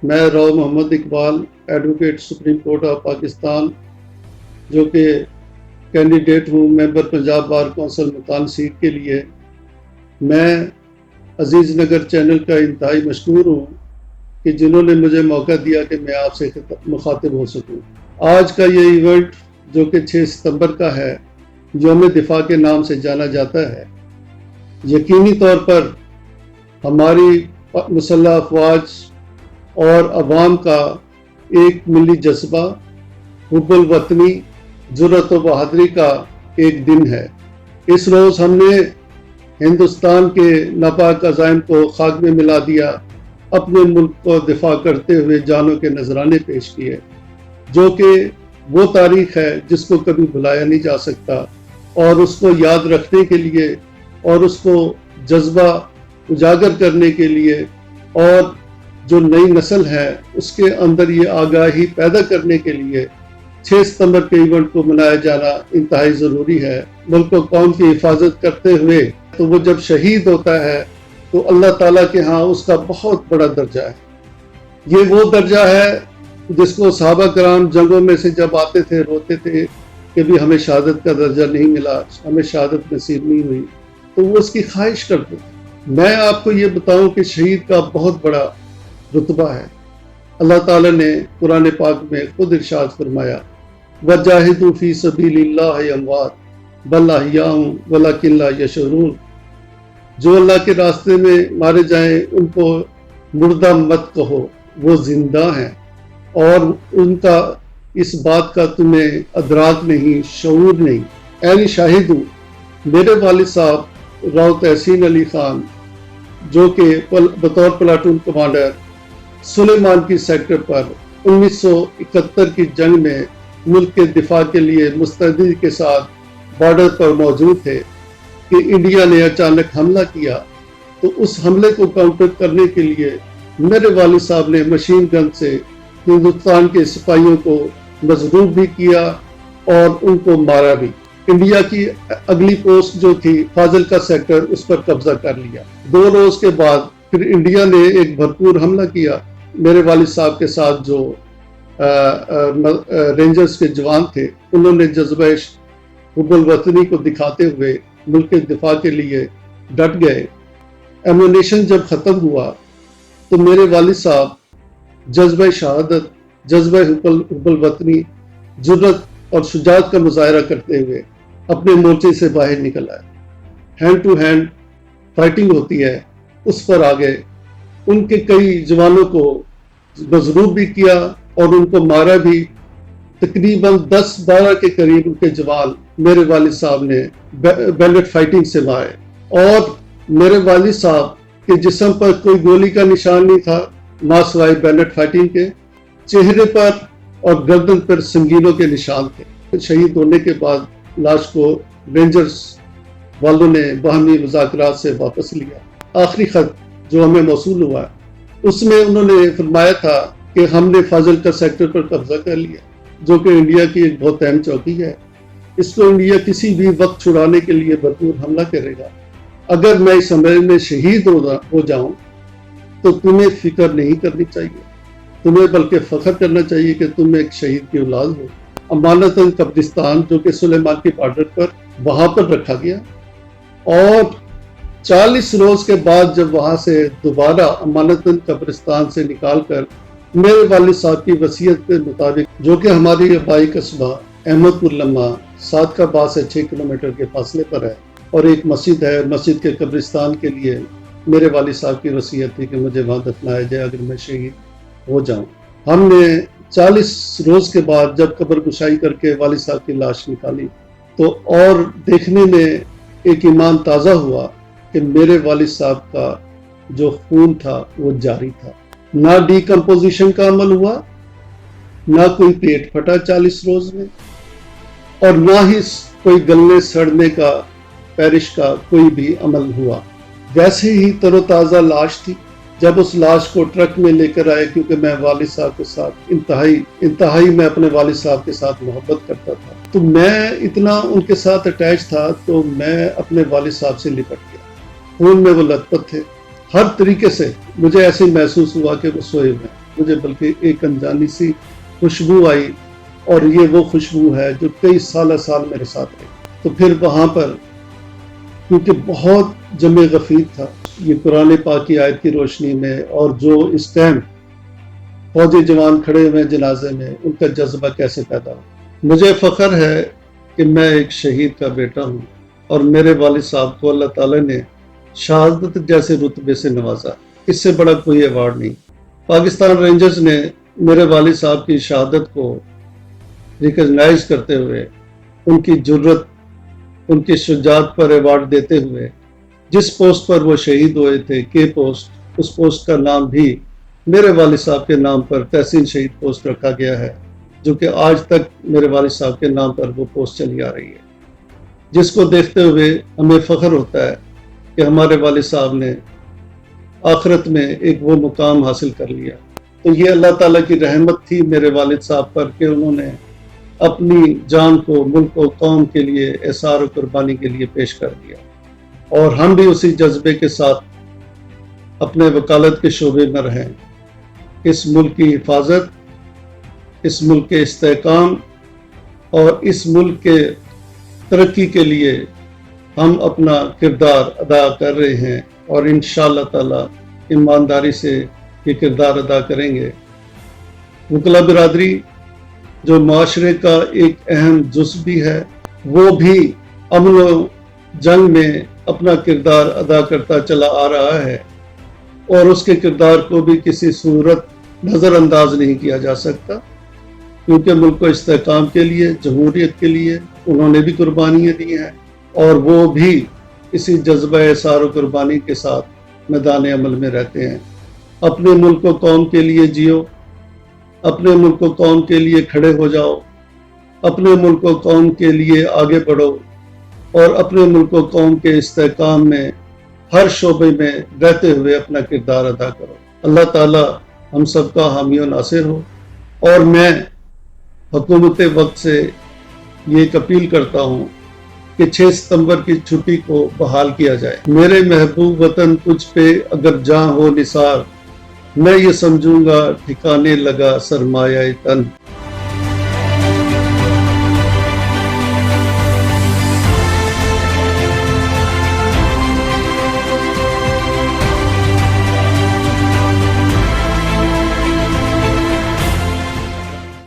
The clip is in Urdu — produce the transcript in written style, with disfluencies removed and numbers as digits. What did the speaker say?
میں Rao Muhammad Iqbal advocate supreme court of Pakistan جو کہ کینڈیڈیٹ ہوں member Punjab bar council Multan seat کے لیے، میں عزیز نگر چینل کا انتہائی مشکور ہوں کہ جنہوں نے مجھے موقع دیا کہ میں آپ سے مخاطب ہو سکوں۔ آج کا یہ ایونٹ جو کہ 6 ستمبر کا ہے، یوم دفاع کے نام سے جانا جاتا ہے، یقینی طور پر ہماری مسلح افواج اور عوام کا ایک ملی جذبہ، حب الوطنی، جرأت و بہادری کا ایک دن ہے۔ اس روز ہم نے ہندوستان کے ناپاک عزائم کو خاک میں ملا دیا، اپنے ملک کو دفاع کرتے ہوئے جانوں کے نذرانے پیش کیے، جو کہ وہ تاریخ ہے جس کو کبھی بھلایا نہیں جا سکتا، اور اس کو یاد رکھنے کے لیے اور اس کو جذبہ اجاگر کرنے کے لیے اور جو نئی نسل ہے اس کے اندر یہ آگاہی پیدا کرنے کے لیے 6 ستمبر کے ایونٹ کو منایا جانا انتہائی ضروری ہے۔ ملک و قوم کی حفاظت کرتے ہوئے تو وہ جب شہید ہوتا ہے تو اللہ تعالیٰ کے ہاں اس کا بہت بڑا درجہ ہے۔ یہ وہ درجہ ہے جس کو صحابہ کرام جنگوں میں سے جب آتے تھے روتے تھے کہ بھی ہمیں شہادت کا درجہ نہیں ملا، ہمیں شہادت نصیب نہیں ہوئی، تو وہ اس کی خواہش کرتے تھے۔ میں آپ کو یہ بتاؤں کہ شہید کا بہت بڑا رتبہ ہے۔ اللہ تعالیٰ نے قرآن پاک میں خود ارشاد فرمایا، وَجَاهِدُوا فِي سَبِيلِ اللَّهِ أَمْوَاتٌ بَلْ أَحْيَاءٌ وَلَكِنْ لَا يَشْعُرُونَ۔ جو اللہ کے راستے میں مارے جائیں ان کو مردہ مت کہو، وہ زندہ ہیں، اور ان کا اس بات کا تمہیں ادراک نہیں، شعور نہیں۔ عین شاہد ہوں، میرے والد صاحب راؤ تحسین علی خان جو کہ بطور پلاٹون کمانڈر سلیمان کی سیکٹر پر 1971 کی جنگ میں ملک کے دفاع کے لیے مستعدی کے ساتھ بارڈر پر موجود تھے کہ انڈیا نے اچانک حملہ کیا، تو اس حملے کو کاؤنٹر کرنے کے لیے میرے والد صاحب نے مشین گن سے ہندوستان کے سپاہیوں کو مضروب بھی کیا اور ان کو مارا بھی۔ انڈیا کی اگلی پوسٹ جو تھی فاضلکا سیکٹر، اس پر قبضہ کر لیا۔ 2 روز کے بعد پھر انڈیا نے ایک بھرپور حملہ کیا۔ میرے والد صاحب کے ساتھ جو رینجرز کے جوان تھے، انہوں نے جذبہ حب الوطنی کو دکھاتے ہوئے ملک کے دفاع کے لیے ڈٹ گئے۔ ایمونیشن جب ختم ہوا تو میرے والد صاحب جذبہ شہادت، جذبہ حب الوطنی، جرأت اور شجاعت کا مظاہرہ کرتے ہوئے اپنے مورچے سے باہر نکل آئے۔ ہینڈ ٹو ہینڈ فائٹنگ ہوتی ہے، اس پر آگے ان کے کئی جوانوں کو مضروب بھی کیا اور ان کو مارا بھی۔ تقریباً 10-12 کے قریب ان کے جوان میرے والد صاحب نے بیلٹ فائٹنگ سے مارے، اور میرے والد صاحب کے جسم پر کوئی گولی کا نشان نہیں تھا ماں سوائے بیلٹ فائٹنگ کے، چہرے پر اور گردن پر سنگینوں کے نشان تھے۔ شہید ہونے کے بعد لاش کو رینجرز والوں نے باہمی مذاکرات سے واپس لیا۔ آخری خط جو ہمیں موصول ہوا اس میں انہوں نے فرمایا تھا کہ ہم نے فاضلکا سیکٹر پر قبضہ کر لیا، جو کہ انڈیا کی ایک بہت اہم چوکی ہے۔ اس کو انڈیا کسی بھی وقت چھڑانے کے لیے بھرپور حملہ کرے گا۔ اگر میں اس حملے میں شہید ہو جاؤں تو تمہیں فکر نہیں کرنی چاہیے، تمہیں بلکہ فخر کرنا چاہیے کہ تم ایک شہید کی اولاد ہو۔ امانتاً قبرستان جو کہ سلیمان کے بارڈر پر وہاں پر رکھا گیا، اور 40 روز کے بعد جب وہاں سے دوبارہ امانتاً قبرستان سے نکال کر میرے والد صاحب کی وصیت کے مطابق، جو کہ ہماری آبائی قصبہ احمد پور لمحہ صادقہ آباد سے 6 کلومیٹر کے فاصلے پر ہے، اور ایک مسجد ہے، مسجد کے قبرستان کے لیے میرے والد صاحب کی وصیت تھی کہ مجھے وہاں دفنایا جائے اگر میں شہید ہو جاؤں۔ ہم نے 40 روز کے بعد جب قبر گشائی کر کے والد صاحب کی لاش نکالی تو اور دیکھنے میں ایک ایمان تازہ ہوا کہ میرے والد صاحب کا جو خون تھا وہ جاری تھا، نہ ڈی کمپوزیشن کا عمل ہوا، نہ کوئی پیٹ پھٹا 40 روز میں، اور نہ ہی کوئی گلنے سڑنے کا، پیرش کا کوئی بھی عمل ہوا۔ ویسے ہی تر و تازہ لاش تھی۔ جب اس لاش کو ٹرک میں لے کر آئے، کیونکہ میں والد صاحب کے ساتھ انتہائی میں اپنے والد صاحب کے ساتھ محبت کرتا تھا، تو میں اتنا ان کے ساتھ اٹیچ تھا، تو میں اپنے والد صاحب سے لپٹ گیا۔ خون میں وہ لت پت تھے، ہر طریقے سے مجھے ایسے محسوس ہوا کہ وہ سوئے ہوئے ہیں۔ مجھے بلکہ ایک انجانی سی خوشبو آئی، اور یہ وہ خوشبو ہے جو کئی سال میرے ساتھ رہی۔ تو پھر وہاں پر کیونکہ بہت جمع غفیر تھا، یہ قرآن پاک کی آیت کی روشنی میں، اور جو اس ٹائم فوجی جوان کھڑے ہوئے جنازے میں، ان کا جذبہ کیسے پیدا ہو۔ مجھے فخر ہے کہ میں ایک شہید کا بیٹا ہوں، اور میرے والد صاحب کو اللہ تعالیٰ نے شہادت جیسے رتبے سے نوازا، اس سے بڑا کوئی ایوارڈ نہیں۔ پاکستان رینجرز نے میرے والد صاحب کی شہادت کو ریکگنائز کرتے ہوئے، ان کی جرت، ان کی شجاعت پر ایوارڈ دیتے ہوئے، جس پوسٹ پر وہ شہید ہوئے تھے، کے پوسٹ، اس پوسٹ کا نام بھی میرے والد صاحب کے نام پر تحسین شہید پوسٹ رکھا گیا ہے، جو کہ آج تک میرے والد صاحب کے نام پر وہ پوسٹ چلی آ رہی ہے، جس کو دیکھتے ہوئے ہمیں فخر ہوتا ہے کہ ہمارے والد صاحب نے آخرت میں ایک وہ مقام حاصل کر لیا۔ تو یہ اللہ تعالیٰ کی رحمت تھی میرے والد صاحب پر کہ انہوں نے اپنی جان کو ملک و قوم کے لیے احسار و قربانی کے لیے پیش کر دیا، اور ہم بھی اسی جذبے کے ساتھ اپنے وکالت کے شعبے میں رہیں، اس ملک کی حفاظت، اس ملک کے استحکام اور اس ملک کے ترقی کے لیے ہم اپنا کردار ادا کر رہے ہیں، اور انشاءاللہ تعالی ایمانداری سے یہ کردار ادا کریں گے۔ وکلا برادری جو معاشرے کا ایک اہم جز بھی ہے، وہ بھی امن و جنگ میں اپنا کردار ادا کرتا چلا آ رہا ہے، اور اس کے کردار کو بھی کسی صورت نظر انداز نہیں کیا جا سکتا، کیونکہ ملک کو استحکام کے لیے، جمہوریت کے لیے انہوں نے بھی قربانیاں دی ہیں، اور وہ بھی اسی جذبہ احسار و قربانی کے ساتھ میدان عمل میں رہتے ہیں۔ اپنے ملک و قوم کے لیے جیو، اپنے ملک و قوم کے لیے کھڑے ہو جاؤ، اپنے ملک و قوم کے لیے آگے بڑھو، اور اپنے ملک و قوم کے استحکام میں ہر شعبے میں رہتے ہوئے اپنا کردار ادا کرو۔ اللہ تعالی ہم سب کا حامی و ناصر ہو، اور میں حکومت وقت سے یہ ایک اپیل کرتا ہوں کہ 6 ستمبر کی چھٹی کو بحال کیا جائے۔ میرے محبوب وطن تجھ پہ اگر جاں ہو نثار، میں یہ سمجھوں گا ٹھکانے لگا سرمایہ تن۔